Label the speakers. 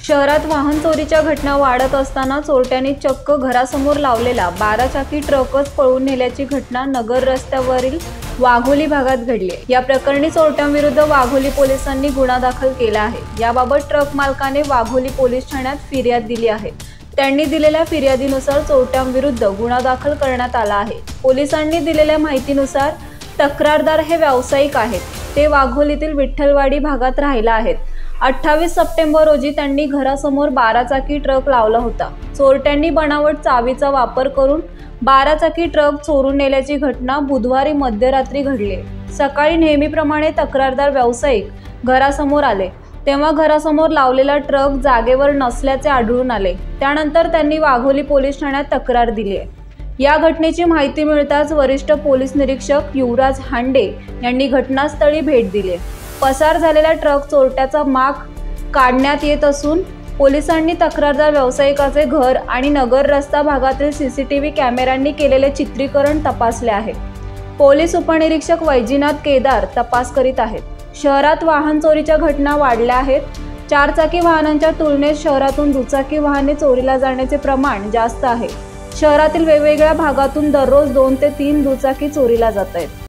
Speaker 1: शहरात वाहन चोरीच्या घटना वाढत असताना चोरट्यांनी चक्क घरासमोर लावलेला 12 चाकी ट्रकच पळवून नेल्याची घटना नगर रस्त्यावरील वाघोली भागात घडली आहे। या प्रकरणी चोरट्यांविरुद्ध वाघोली पोलिसांनी गुन्हा दाखल केला आहे। याबाबत ट्रक मालकाने वाघोली पोलीस ठाण्यात फिर्याद दिली आहे। त्यांनी दिलेल्या फिर्यादीनुसार चोरट्यांविरुद्ध गुन्हा दाखल करण्यात आला आहे। पोलिसांनी दिलेल्या माहितीनुसार तक्रारदार हे व्यावसायिक आहेत। ते वाघोलीतील विठ्ठलवाडी भागात राहिला आहेत। 28 सप्टेंबर रोजी त्यांनी घरासमोर 12 चाकी ट्रक लावला होता। चोरट्यांनी बनावट चावीचा वापर करून 12 चाकी ट्रक चोरून नेल्याची घटना बुधवारी मध्यरात्री घडली। सकाळी नेहमीप्रमाणे तक्रारदार व्यावसायिक घरासमोर आले तेव्हा घरासमोर लावलेला ट्रक जागेवर नसल्याचे आढळून आले। त्यानंतर त्यांनी वाघोली पोलीस ठाण्यात तक्रार दिली आहे। या घटनेची माहिती मिळताच वरिष्ठ पोलीस निरीक्षक युवराज हांडे यांनी घटनास्थळी भेट दिली। पसार झालेला ट्रक चोरट्याचा माग काढण्यात येत असून पोलिसांनी तक्रारदार व्यावसायिकाचे घर आणि नगर रस्ता भागातील सीसीटीव्ही कॅमेऱ्यांनी केलेले चित्रीकरण तपासले आहे। पोलीस उपनिरीक्षक वैजनाथ केदार तपास करीत आहेत। शहरात वाहन चोरीच्या घटना वाढल्या आहेत। 4 चाकी वाहनांच्या तुलनेत शहरातून दुचाकी वाहने चोरीला जाण्याचे प्रमाण जास्त आहे। शहरातील वेगवेगळ्या भागातून दररोज 2 ते 3 दुचाकी चोरीला जात आहेत।